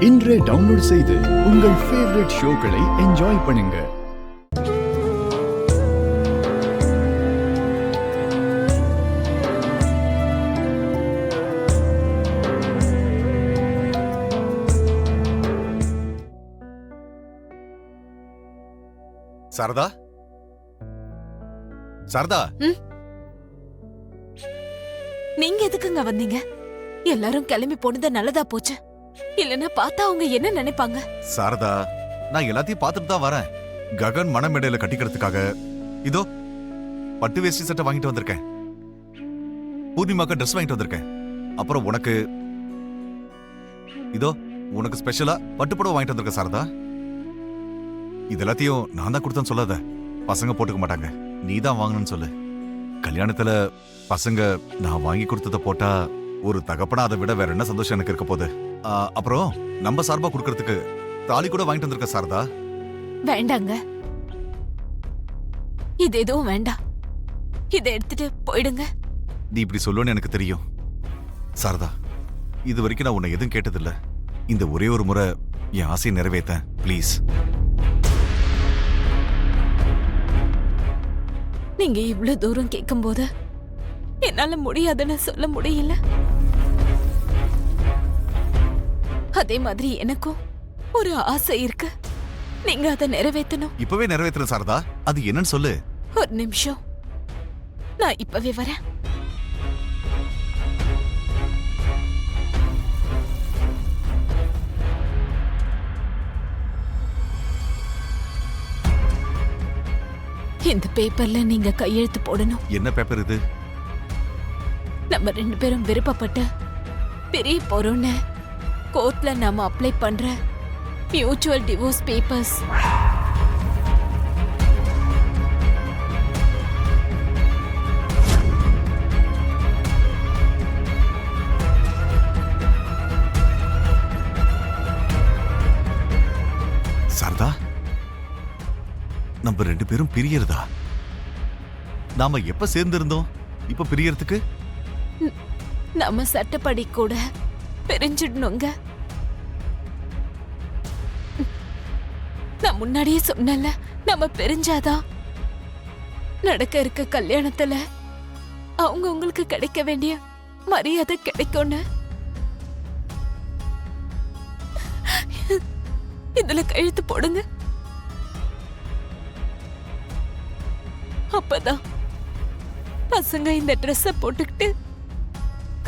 இன்றே டவுன்லோட் செய்து உங்கள் ஃபேவரட் ஷோக்களை என்ஜாய் பண்ணுங்க. சாரதா, சாரதா, நீங்க எதுக்குங்க வந்தீங்க? எல்லாரும் கிளம்பி போனது நல்லதா போச்சு. இல்லன்னா பார்த்தா அவங்க என்ன நினைப்பாங்க? சாரதா, நான் எல்லாத்தையும் பார்த்துட்டு தான் வரேன். ககன் மணமேடையில கட்டிக்கிறதுக்காக இதோ பட்டு வேஷ்டி சட்டை வாங்கிட்டு வந்திருக்கேன். பூர்ணிமாக்கு ட்ரெஸ் வாங்கிட்டு வந்திருக்கேன். அப்புறம் உனக்கு இதோ உனக்கு ஸ்பெஷலா பட்டுப்புடவை வாங்கிட்டு வந்திருக்கேன். சாரதா, இது எல்லாத்தையும் நான் தான் கொடுத்தேன்னு சொல்லாத. பசங்க போட்டுக்க மாட்டாங்க, நீ தான் வாங்கணும்னு சொல்லு. கல்யாணத்துல பசங்க நான் வாங்கி கொடுத்தத போட்டா ஒரு தகப்பனா அதை விட வேற என்ன சந்தோஷம் எனக்கு இருக்க போகுது. அப்புறம் நம்ம சார்பா கொடுக்கறதுக்கு தாலி கூட வாங்கிட்டு வந்திருக்க. சாரதா, வேண்டாங்க, இது எதுவும் வேண்டாம். இதை எடுத்துட்டு போயிடுங்க. நீ இப்படி சொல்லுன்னு எனக்கு தெரியும். சாரதா, இது வரைக்கும் நான் உன்னை எதுவும் கேட்டதில்ல. இந்த ஒரே ஒரு முறை என் ஆசையை நிறைவேற்றேன் ப்ளீஸ். நீங்க இவ்வளவு தூரம் கேட்கும் போது என்னால முடியாதுன்னு சொல்ல முடியல. அதே மாதிரி எனக்கும் ஒரு ஆசை இருக்கு. நீங்க அதை நிறைவேற்றணும். இப்பவே நிறைவேற்றுறேன் சாரதா. அது என்னன்னு சொல்லு. ஒரு நிமிஷம், நான் இப்பவே வரேன். இந்த பேப்பர்ல நீங்க கையெழுத்து போடணும். என்ன பேப்பர் இது? நம்ம ரெண்டு பேரும் விருப்பப்பட்டு பிரிய போறோம்னு கோர்ட்ல நாம அப்ளை பண்ற மியூச்சுவல் டிவோர்ஸ் பேப்பர்ஸ். சாரதா, நம்ம ரெண்டு பேரும் பிரியறதா? நாம எப்ப சேர்ந்திருந்தோம் இப்ப பிரியறதுக்கு? நம்ம சட்டப்படி கூட பிரிஞ்சிடணுங்க. நான் முன்னாடியே சொன்னல, நம்ம பிரிஞ்சாதான் நடக்க இருக்க கல்யாணத்துல அவங்க உங்களுக்கு கிடைக்க வேண்டிய மரியாதை கிடைக்கும்னு. இதுல கழுத்து போடுங்க. அப்பதான் பசங்க இந்த ட்ரெஸ்ஸ போட்டுக்கிட்டு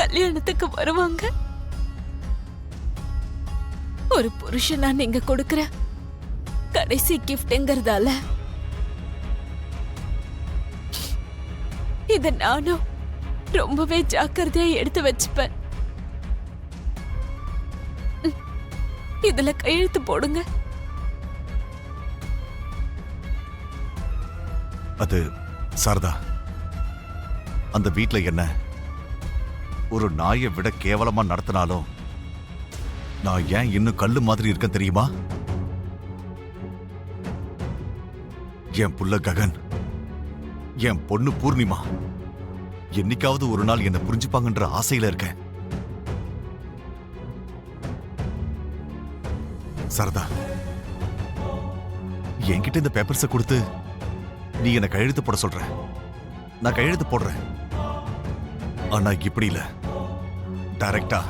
கல்யாணத்துக்கு வருவாங்க. ஒரு புருஷனா நீங்க கொடுக்கிற கடைசி கிஃப்ட்ங்கிறதால இத நானும் ரொம்பவே ஜாக்கிரதையா எடுத்து வச்சுப்பேன். இதுல கையெழுத்து போடுங்க. அது சாரதா, அந்த வீட்ல என்ன ஒரு நாயை விட கேவலமா நடத்தினாலும் நான் ஏன் இன்னும் கல்லு மாதிரி இருக்கேன் தெரியுமா? என் புள்ள ககன், என் பொண்ணு பூர்ணிமா என்னைக்காவது ஒரு நாள் என்ன புரிஞ்சுப்பாங்கன்ற ஆசையில இருக்கேன். சாரதா, என்கிட்ட இந்த பேப்பர்ஸை கொடுத்து நீ என்ன கையெழுத்து போட சொல்ற. நான் கையெழுத்து போடுறேன். ஆனா இப்படி இல்ல, டைரக்டா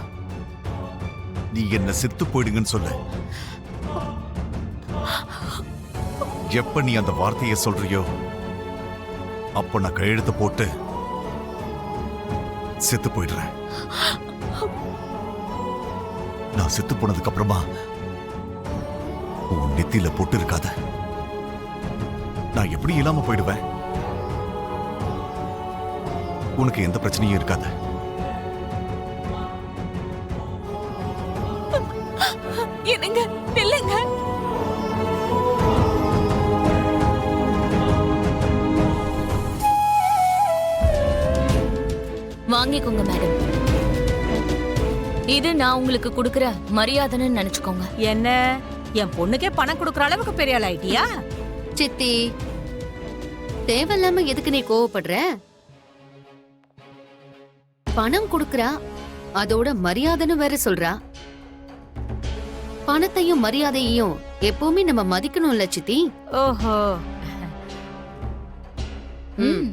நீ என்ன செத்து போயிடுங்கன்னு சொல்லு. எப்ப நீ அந்த வார்த்தையை சொல்றியோ அப்ப நான் கையெழுத்து போட்டு செத்து போயிடுறேன். நான் செத்து போனதுக்கு அப்புறமா உன் நெத்தியில போட்டு இருக்காத. நான் எப்படி இல்லாம போயிடுவேன். உனக்கு எந்த பிரச்சனையும் இருக்காது. என்னங்க, நில்லுங்க. வாங்கிக்கோங்க மேடம். இது நான் உங்களுக்கு கொடுக்கிற மரியாதைன்னு நினைச்சுக்கோங்க. என்ன, என் பொண்ணுக்கே பணம் கொடுக்கற அளவுக்கு பெரிய ஆள் ஆயிட்டியா? சித்தி, தேவையில்லாம எதுக்கு நீ கோவப்படுற? பணம் கொடுக்கறா, அதோட மரியாதைன்னு வேற சொல்றா. பணத்தையும் மரியாதையையும் எப்பவுமே நம்ம மதிக்கணும்ல சித்தி. ஓஹோ. ம்.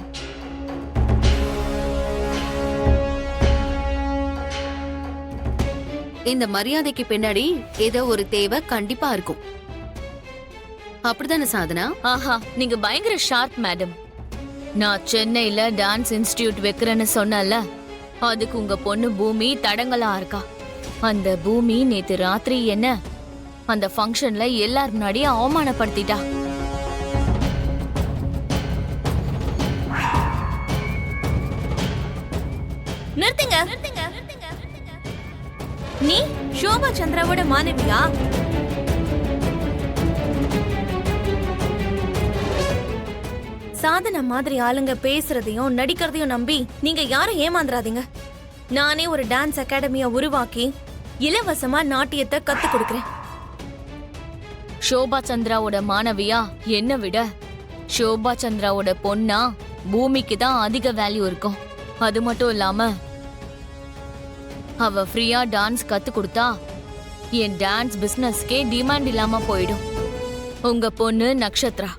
இந்த மரியாதைக்கு பின்னாடி ஏதோ ஒரு தேவை கண்டிப்பா இருக்கும். அப்படிதானே சாதனா? ஆஹா, நீங்க பயங்கர ஷார்ப் மேடம். நான் சென்னையில டான்ஸ் இன்ஸ்டிடியூட் வைக்கிறேன்னு சொன்னல, அதுக்கு உங்க பொண்ணு பூமி தடங்கலா இருக்கா. அந்த பூமி நேத்து ராத்திரி என்ன அந்த ஃபங்க்ஷன்ல எல்லார் முன்னாடியும் அவமானப்படுத்திட்டா. நிறுத்துங்க. நீ ஷோபா சந்திராவோட மாணவியா? சாதனை மாதிரி ஆளுங்க பேசுறதையும் நடிக்கிறதையும் நம்பி நீங்க யாரும் ஏமாந்துறாதீங்க. நானே ஒரு டான்ஸ் அகாடமிய உருவாக்கி இலவசமா நாட்டியத்தை கத்து கொடுக்கறேன். ஷோபா சந்திராவோட மாணவியா என்ன விட ஷோபா சந்திராவோட பொண்ணா பூமிக்கு தான் அதிக வேல்யூ இருக்கும். அது மட்டும் இல்லாம அவ ஃப்ரீயா டான்ஸ் கத்து கொடுத்தா என் டான்ஸ் பிசினஸ்க்கே டிமாண்ட் இல்லாம போயிடும். உங்க பொண்ணு நக்ஷத்ரா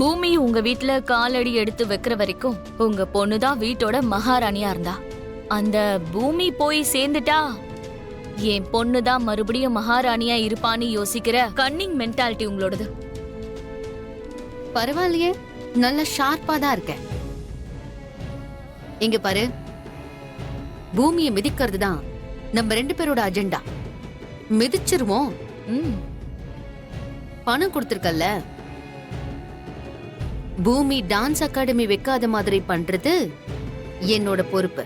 பூமி உங்க வீட்ல காலடி எடுத்து வைக்கிற வரைக்கும் உங்க பொண்ணுதான் வீட்டோட மகாராணியா இருந்தா. அந்த பூமி போய் சேர்ந்துட்டா என் பொண்ணுதான் மறுபடியும் மகாராணியா இருப்பான்னு யோசிக்கிற கன்னிங் மென்டாலிட்டி உங்களோடது. பரவாயில்லையே, நல்ல ஷார்ப்பா தான் இருக்க. இங்க பாரு, பூமியை மிதிக்கிறது தான் நம்ம 2 பேரோட அஜெண்டா. மிதிச்சிருவோம். ம், பணம் கொடுத்திருக்கல்ல, பூமி டான்ஸ் அகாடமி வைக்காத மாதிரி பண்றது என்னோட பொறுப்பு.